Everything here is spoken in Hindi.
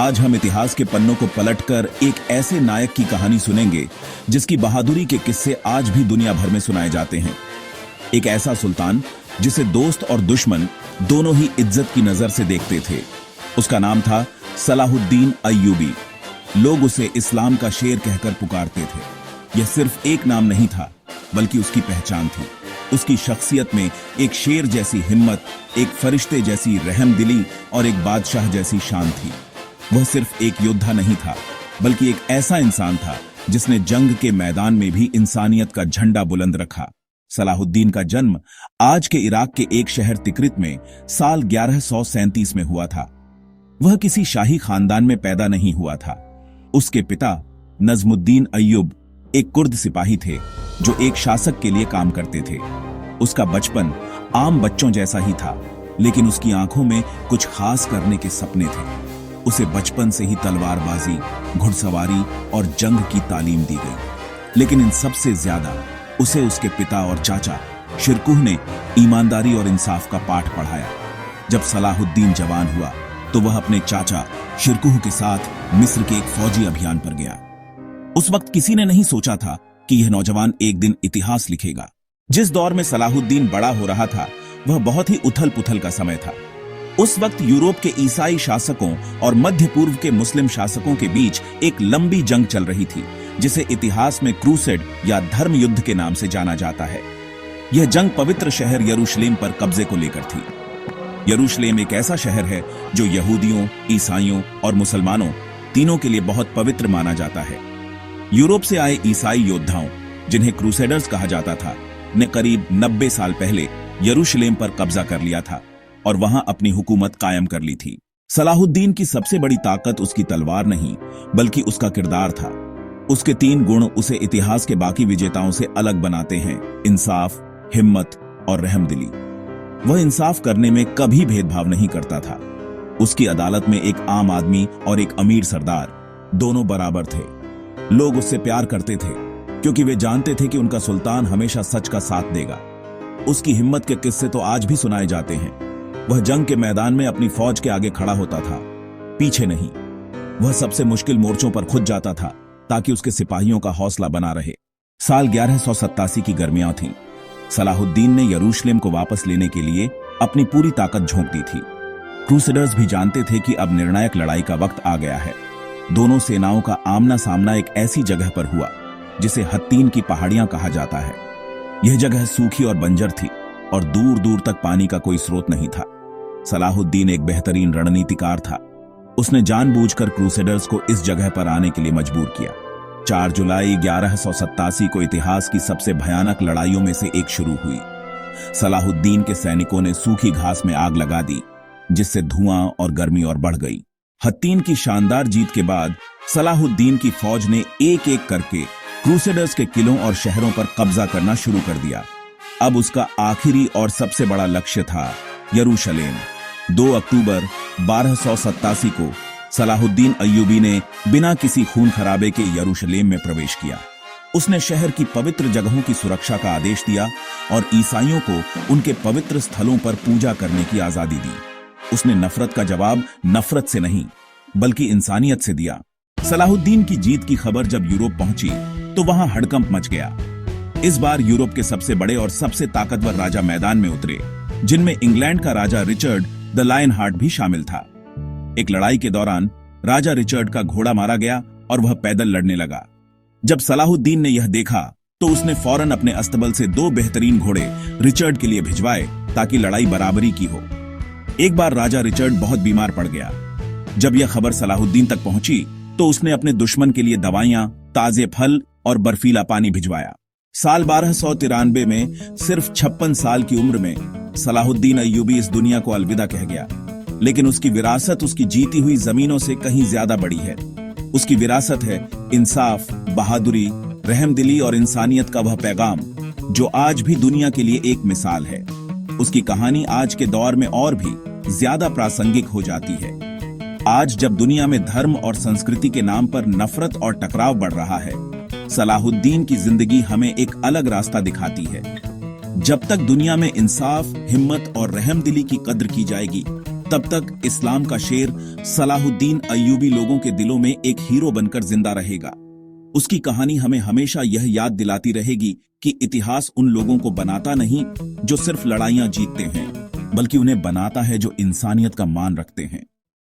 आज हम इतिहास के पन्नों को पलटकर एक ऐसे नायक की कहानी सुनेंगे जिसकी बहादुरी के किस्से आज भी दुनिया भर में सुनाए जाते हैं। एक ऐसा सुल्तान जिसे दोस्त और दुश्मन दोनों ही इज्जत की नजर से देखते थे। उसका नाम था सलाहुद्दीन अय्यूबी। लोग उसे इस्लाम का शेर कहकर पुकारते थे। यह सिर्फ एक नाम नहीं था, बल्कि उसकी पहचान थी। उसकी शख्सियत में एक शेर जैसी हिम्मत, एक फरिश्ते जैसी रहमदिली और एक बादशाह जैसी शान थी। वह सिर्फ एक योद्धा नहीं था, बल्कि एक ऐसा इंसान था जिसने जंग के मैदान में भी इंसानियत का झंडा बुलंद रखा। सलाहुद्दीन का जन्म आज के इराक के एक शहर तिक्रित में साल 1137 में हुआ था। वह किसी शाही खानदान में पैदा नहीं हुआ था। उसके पिता नजमुद्दीन अय्यूब एक कुर्द सिपाही थे जो एक शासक के लिए काम करते थे। उसका बचपन आम बच्चों जैसा ही था, लेकिन उसकी आंखों में कुछ खास करने के सपने थे। उसे बचपन से ही तलवारबाजी, घुड़सवारी और जंग की तालीम दी गई, लेकिन इन सबसे ज्यादा उसे उसके पिता और चाचा शिरकुह ने ईमानदारी और इंसाफ का पाठ पढ़ाया। जब सलाहुद्दीन जवान हुआ तो वह अपने चाचा शिरकुह के साथ मिस्र के एक फौजी अभियान पर गया। उस वक्त किसी ने नहीं सोचा था कि यह नौजवान एक दिन इतिहास लिखेगा। जिस दौर में सलाहुद्दीन बड़ा हो रहा था, वह बहुत ही उथल पुथल का समय था। उस वक्त यूरोप के ईसाई शासकों और मध्य पूर्व के मुस्लिम शासकों के बीच एक लंबी जंग चल रही थी, जिसे इतिहास में क्रूसेड या धर्म युद्ध के नाम से जाना जाता है। यह जंग पवित्र शहर यरूशलेम पर कब्जे को लेकर थी। यरूशलेम एक ऐसा शहर है जो यहूदियों, ईसाइयों और मुसलमानों तीनों के लिए बहुत पवित्र माना जाता है। यूरोप से आए ईसाई योद्धाओं, जिन्हें क्रूसेडर्स कहा जाता था, ने करीब 90 साल पहले यरूशलेम पर कब्जा कर लिया था और वहां अपनी हुकूमत कायम कर ली थी। सलाहुद्दीन की सबसे बड़ी ताकत उसकी तलवार नहीं, बल्कि उसका किरदार था। उसके 3 गुण उसे इतिहास के बाकी विजेताओं से अलग बनाते हैं: इंसाफ, हिम्मत और रहमदिली। वह इंसाफ करने में कभी भेदभाव नहीं करता था। उसकी अदालत में एक आम आदमी और एक अमीर सरदार दोनों बराबर थे। लोग उससे प्यार करते थे क्योंकि वे जानते थे कि उनका सुल्तान हमेशा सच का साथ देगा। उसकी हिम्मत के किस्से तो आज भी सुनाए जाते हैं। वह जंग के मैदान में अपनी फौज के आगे खड़ा होता था, पीछे नहीं। वह सबसे मुश्किल मोर्चों पर खुद जाता था ताकि उसके सिपाहियों का हौसला बना रहे। साल 1187 की गर्मियां थीं। सलाहुद्दीन ने यरूशलेम को वापस लेने के लिए अपनी पूरी ताकत झोंक दी थी। क्रूसेडर्स भी जानते थे कि अब निर्णायक लड़ाई का वक्त आ गया है। दोनों सेनाओं का आमना सामना एक ऐसी जगह पर हुआ जिसे हत्तीन की पहाड़ियां कहा जाता है। यह जगह सूखी और बंजर थी और दूर दूर तक पानी का कोई स्रोत नहीं था। सलाहुद्दीन एक बेहतरीन रणनीतिकार था। उसने जानबूझकर क्रूसेडर्स को इस जगह पर आने के लिए मजबूर किया। 4 जुलाई 1187 को इतिहास की सबसे भयानक लड़ाइयों में से एक शुरू हुई। सलाहुद्दीन के सैनिकों ने सूखी घास में आग लगा दी, जिससे धुआं और गर्मी और बढ़ गई। हत्तीन की शानदार जीत के बाद सलाहुद्दीन की फौज ने एक एक करके क्रूसेडर्स के किलों और शहरों पर कब्जा करना शुरू कर दिया। अब उसका आखिरी और सबसे बड़ा लक्ष्य था यरूशलेम। 2 अक्टूबर 1287 को सलाहुद्दीन अय्यूबी ने बिना किसी खून खराबे के यरूशलेम में प्रवेश किया। उसने शहर की पवित्र जगहों की सुरक्षा का आदेश दिया और ईसाइयों को उनके पवित्र स्थलों पर पूजा करने की आजादी दी। उसने नफरत का जवाब नफरत से नहीं, बल्कि इंसानियत से दिया। सलाहुद्दीन की जीत की खबर जब यूरोप पहुंची तो वहां हड़कंप मच गया। इस बार यूरोप के सबसे बड़े और सबसे ताकतवर राजा मैदान में उतरे, जिनमें इंग्लैंड का राजा रिचर्ड द लायन हार्ट भी शामिल था। एक लड़ाई के दौरान राजा रिचर्ड का घोड़ा मारा गया और वह पैदल लड़ने लगा। जब सलाहुद्दीन ने यह देखा तो उसने फौरन अपने अस्तबल से 2 बेहतरीन घोड़े रिचर्ड के लिए भिजवाए ताकि लड़ाई बराबरी की हो। एक बार राजा रिचर्ड बहुत बीमार पड़ गया। जब यह खबर सलाहुद्दीन तक पहुंची तो उसने अपने दुश्मन के लिए दवाइयां, ताजे फल और बर्फीला पानी भिजवाया। साल 1293 में सिर्फ 56 साल की उम्र में सलाहुद्दीन अय्यूबी इस दुनिया को अलविदा कह गया। लेकिन उसकी विरासत उसकी जीती हुई जमीनों से कहीं ज्यादा बड़ी है। उसकी विरासत है इंसाफ, बहादुरी, रहमदिली और इंसानियत का वह पैगाम जो आज भी दुनिया के लिए एक मिसाल है। उसकी कहानी आज के दौर में और भी ज्यादा प्रासंगिक हो जाती है। आज जब दुनिया में धर्म और संस्कृति के नाम पर नफरत और टकराव बढ़ रहा है, सलाहुद्दीन की जिंदगी हमें एक अलग रास्ता दिखाती है। जब तक दुनिया में इंसाफ, हिम्मत और रहमदिली की कद्र की जाएगी, तब तक इस्लाम का शेर सलाहुद्दीन अय्यूबी लोगों के दिलों में एक हीरो बनकर जिंदा रहेगा। उसकी कहानी हमें हमेशा यह याद दिलाती रहेगी कि इतिहास उन लोगों को बनाता नहीं जो सिर्फ लड़ाइयां जीतते हैं, बल्कि उन्हें बनाता है जो इंसानियत का मान रखते हैं।